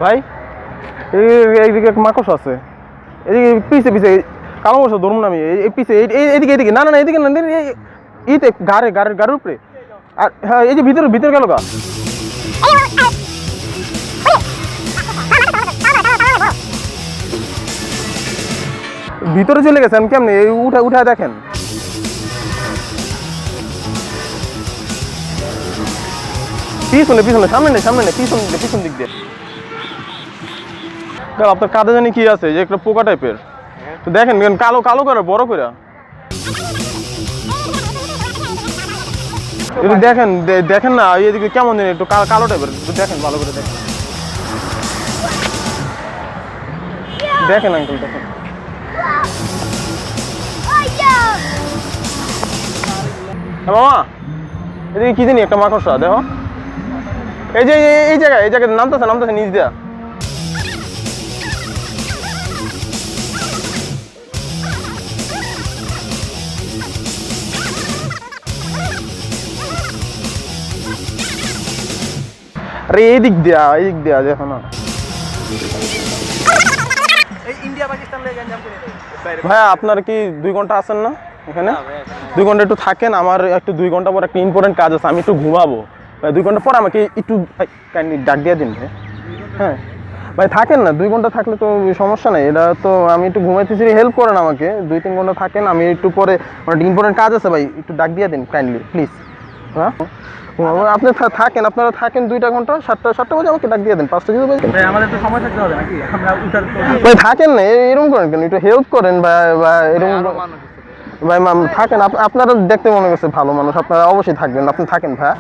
ভাই এইদিকে মাকড়সা আছে, এদিকে পিছে পিছে কালো মাকড়সা ধরুন আমি, এই পিছে এইদিকে এইদিকে, না না এদিকে না, ইতে গাড়ির উপরে। আর হ্যাঁ এই যে ভিতরে ভিতরে গেল গা। ভিতরে চলে গেছেন কেমনি? উঠা দেখেন। পিছনে পিছনে, সামনে নেই সামনে নেই, পিছন দিক দিয়ে। আপনার কাঁধে জানি কি আছে, যে একটা পোকা টাইপের, তো দেখেন কালো কালো করে বড় করে একটু দেখেন, দেখেন না এদিকে কেমন জানি একটু কালো টাইপের, একটু দেখেন ভালো করে দেখেন, দেখেন আঙ্কেল দেখেন। মামা এদিকে কি জানি একটা মাকড়সা, দেখো এই যে এই জায়গায় নামতেছে নিচ দিয়া। আরে এই দিক দিয়া দেখো না ভাইয়া, আপনার কি 2 ঘন্টা আছেন না এখানে? 2 ঘন্টা একটু থাকেন, আমার একটু 2 ঘন্টা পর একটা ইম্পর্টেন্ট কাজ আছে, আমি একটু ঘুমাবো। 2 ঘন্টা পর আমাকে একটু ডাক দিয়ে দিন ভাই। হ্যাঁ ভাই থাকেন না, 2 ঘন্টা থাকলে তো সমস্যা নেই, এটা তো আমি একটু ঘুমাইতেছি, হেল্প করেন আমাকে, 2-3 ঘন্টা থাকেন, আমি একটু পরে একটা ইম্পর্টেন্ট কাজ আছে ভাই, একটু ডাক দিয়ে দিন কাইন্ডলি প্লিজ। হ্যাঁ আপনি থাকেন, আপনারা থাকেন 2 ঘন্টা, 7টা বাজে আমাকে ডাক দিয়ে দেন, 5টা কিছু বাজে। আমাদের তো সময় থাকতে হবে নাকি, আমরা উঠার ভাই থাকেন না, এরকম করেন কেন? একটু হেল্প করেন বা এরকম ভাই থাকেন, আপনারা দেখতে মনে করছে ভালো মানুষ, আপনারা অবশ্যই থাকবেন, আপনি থাকেন ভাই।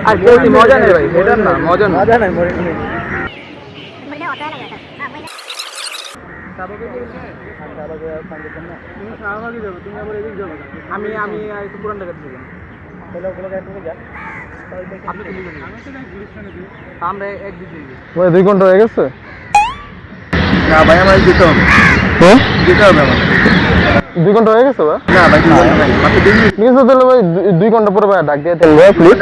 আর মজা নেই ভাই, এটা না মজা নাই আমি একটু পুরান জায়গা থেকে আমরা 2 ঘন্টা হয়ে গেছে না ভাই, আমার যেতে হবে, যেতে হবে আমার। 2 ঘন্টা হয়ে গেছে ভাই? না ভাই, 2 ঘন্টা তাহলে ভাই 2 ঘন্টা পরে ভাই ডাক দিয়ে দেন ভাই প্লিজ।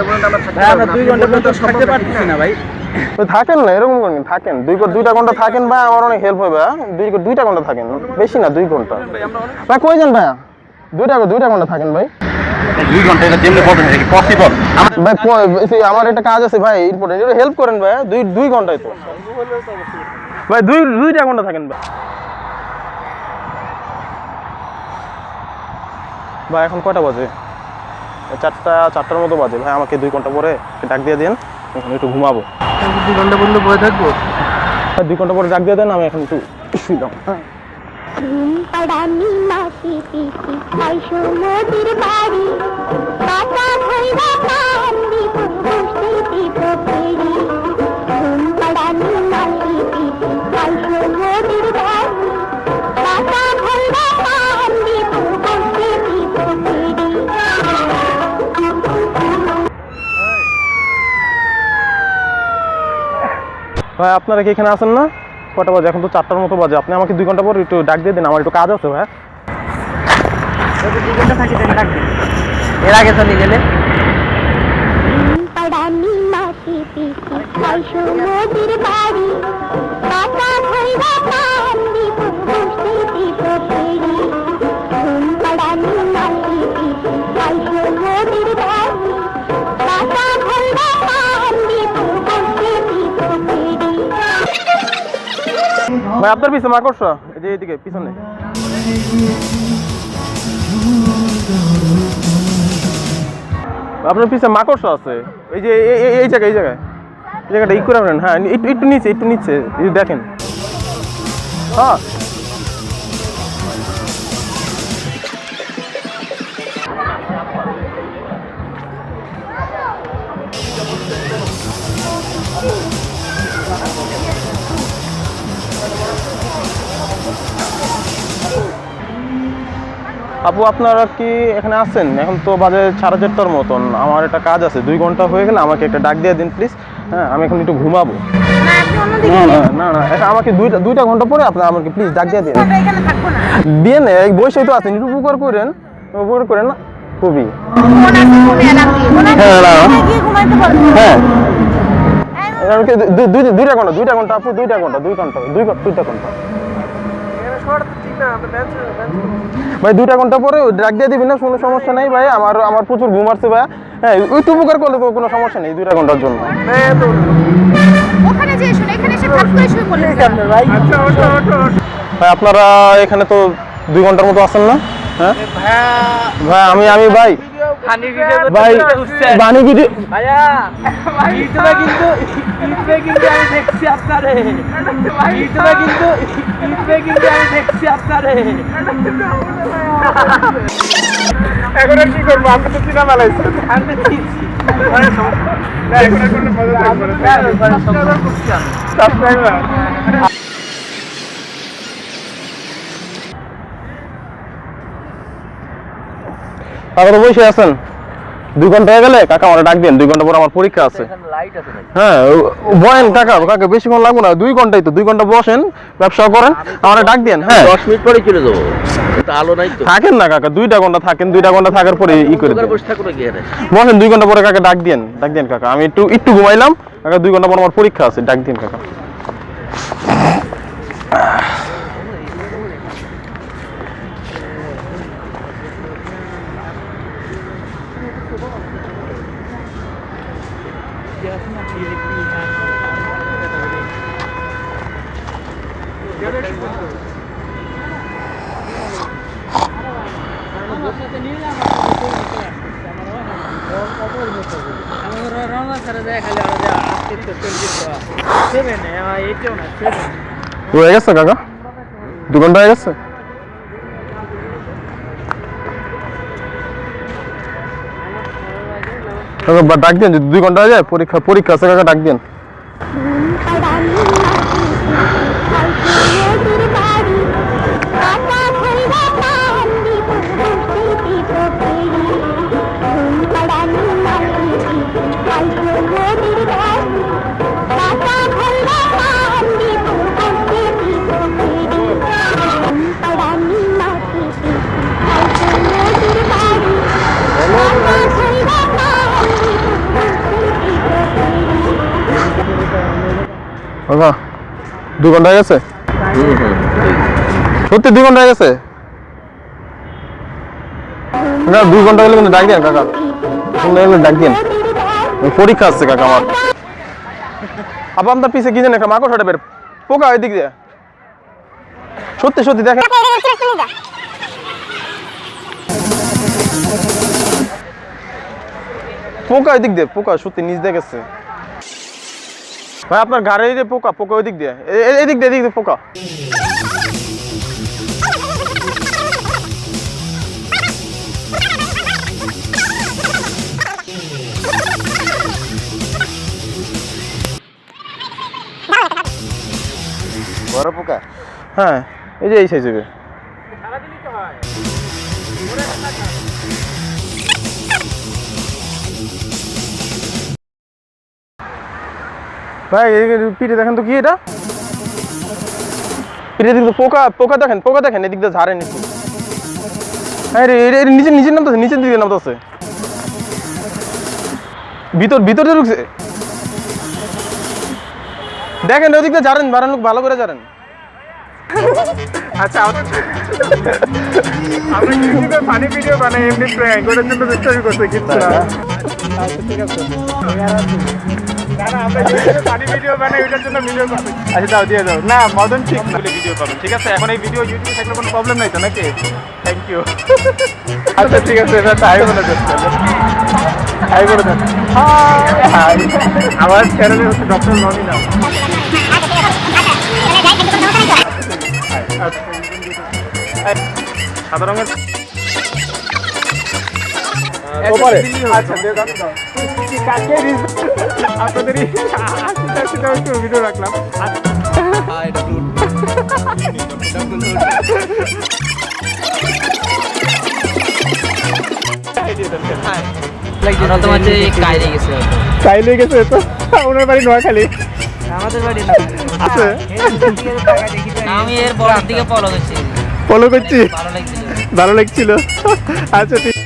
আমরা 2 ঘন্টা পর্যন্ত থাকতে পারতেছি না ভাই। থাকেন না, এরকম করেন, থাকেন 2টা ঘন্টা থাকেন ভাই, আমার অনেক হেল্প হবে। 2টা ঘন্টা থাকেন, বেশি না 2 ঘন্টা ভাই। কই যান ভাইয়া? 2টা ঘন্টা থাকেন ভাই। 2 ঘন্টা এটা যেমনি বলবেন এটা কি পসিবল? ভাই আমার একটা কাজ আছে ভাই, ইম্পর্টেন্ট, একটু হেল্প করেন ভাই। 2 ঘন্টাই তো ভাই, 2টা ঘন্টা থাকেন ভাই। ভাই এখন কয়টা বাজে? 4টার মতো বাজে ভাই, আমাকে 2 ঘন্টা পরে ডাক দিয়ে দেন, এখন একটু ঘুমাবো। 2 ঘন্টা পর্যন্ত বসে থাকবো? 2 ঘন্টা পরে ডাক দিয়ে দেন, আমি এখন একটু শুইলাম। হ্যাঁ ভাই, আপনারা কি এখানে আছেন না? কটা বাজে? এখন তো 4টার মতো বাজে, আপনি আমাকে 2 ঘন্টা পর একটু ডাক দিয়ে দিন, আমার একটু কাজ আছে ভাই। 2 ঘন্টা থাকি দেন, ডাক দিন। এর আগে চলে গেলে ভাই আপনার পিছনে মাকড়সা, এই যে এইদিকে পিছনে। আপনার পিছনে মাকড়সা আছে, এই যে এই জায়গাটা ই করে নেন। হ্যাঁ একটু নিচে দেখেন। হ্যাঁ আপু আপনারা কি এখানে আছেন? এখন তো বাজে 4:30টার মতন, আমার একটা কাজ আছে, 2 ঘন্টা হয়ে গেলে আমাকে একটা ডাক দিয়ে দিন প্লিজ। হ্যাঁ, আমি এখন একটু ঘুমাবো। না আপনি অন্যদিকে না নিয়ে না না, এখন আমাকে দুইটা ঘন্টা পরে আপনি আমাকে প্লিজ ডাক দিয়ে দিন। আমরা এখানে থাকবো না। দিয়ে নে, এই বসেই তো আছেন, একটু উপকার করেন না খুবই। ফোন আছে, ফোনে অ্যালার্ম দিয়ে ফোন আছে, হ্যাঁ, না। ফোনে গিয়ে ঘুমাইতে পারবো। হ্যাঁ, এই মামা, আমাকে দুইটা ঘন্টা আপু, 2 ঘন্টা ভাই, 2 ঘন্টা পরে ডাক দিয়ে দিবি না, কোনো সমস্যা নেই ভাই। আমার প্রচুর ঘুম আসছে ভাই। হ্যাঁ, ওই তো উপকার করলে তো কোনো সমস্যা নেই 2 ঘন্টার জন্য। ওখানে যে শুনে এখানে এসে ভাত করে শুয়ে পড়লেন ভাই। ভাই আপনারা এখানে তো 2 ঘন্টার মতো আছেন না? হ্যাঁ ভাই, আমি ভাই ভাই বানি ভিডিও ভাইয়া ইউটিউবে কিন্তু আমি দেখছি আপনারে ইউটিউবে কিন্তু আমি দেখছি আপনারে এখন আর কি করবো? আমরা তো চিনা মালাইছি। আমি চিনছি এখন আর কোনো মজা থাকবে না। সাবস্ক্রাইবার কাকা তো বসে আছেন, 2 ঘন্টা হয়ে গেলে কাকা আমার ডাক দেন। 2 ঘন্টা পর আমার পরীক্ষা আছে। লাইট আছে ভাই হ্যাঁ, বয়েন কাকা বেশিক্ষণ লাগবে না, 2 ঘন্টাই তো। 2 ঘন্টা বসেন, ব্যবসা করেন, আমার ডাক দেন। হ্যাঁ 10 মিনিট পরে চলে যাবো, তো আলো নাই তো। থাকেন না কাকা, 2 ঘন্টা থাকেন, 2 ঘন্টা থাকার পরে ই করে দেন। বসে থাকো নাকি এখানে? বসেন, 2 ঘন্টা পরে কাকা ডাক দেন কাকা। আমি একটু ঘুমাইলাম কাকা, 2 ঘন্টা পর আমার পরীক্ষা আছে, ডাক দিন কাকা। হয়ে গেছে কাকা, 2 ঘন্টা হয়ে গেছে। কাকা ডাক দেন, যদি 2 ঘন্টা হয়ে যায়, পরীক্ষা আছে কাকা, ডাক দেন। কাকা 2 ঘন্টা হয়ে গেছে, সত্যি 2 ঘন্টা হয়ে গেছে কাকা। 2 ঘন্টা হলে কিন্তু ডাক দেন কাকা, 2 ঘন্টা হলে ডাক দেন, পরীক্ষা আছে কাকা আমার। আবার আপনার পিছে কি জানেন, একটা মাকড় বের পোকা ওই দিক দিয়ে, সত্যি দেখেন। পোকা ওই দিক দিয়ে, পোকা সত্যি নিচ দিয়ে গেছে ভাই। আপনার গাড়ির যে পোকা ওই দিক দিয়ে, এদিক দিয়ে পোকা। বড় পোকা? হ্যাঁ, এই যে এই সাইজ হবে। ভাই পিঠে দেখেন তো কি এটা, পিঠে দিক পোকা দেখেন এদিক দিয়ে ঝাড়ে নিচে। হ্যাঁ রে, নিচে নামতেছে, নিচের দিকে নামতেছে, ভিতর দিয়ে ঢুকছে। দেখেন ওদিক দিয়ে ঝাড়েন, লোক ভালো করে ঝাড়েন। আচ্ছা, আমরা ইউটিউবে ফানি ভিডিও বানাই, এমনি প্র্যাঙ্ক ওটার জন্য দুষ্টামি করতে কিন্তু না। আচ্ছা ঠিক আছে, না আমরা ইউটিউবে ফানি ভিডিও বানাই, ওটার জন্য ভিডিও করতে। আচ্ছা দাও, দিয়ে দাও। না মদন ঠিক না, ভিডিও করবেন ঠিক আছে। এখন এই ভিডিও ইউটিউবে থাকলে কোনো প্রবলেম নাই তো নাকি? Thank you. আচ্ছা ঠিক আছে, এবার হাই বলে দেন, হাই বলে দেন। হাই, আমার চ্যানেলে হচ্ছে ডক্টর নমিনা। সাদা রঙের আচ্ছা আপনাদেরই একটু ভিডিও রাখলাম। তোমার হচ্ছে কাইরে গেছে চাইলে গেছে তো ওনার বাড়ি নোয়াখালী আমাদের বাড়ি না আছে আমি এর বড় দিকে ফলো করছি ফলো করছি ভালো লাগছিল ভালো লাগছিল আচ্ছা ঠিক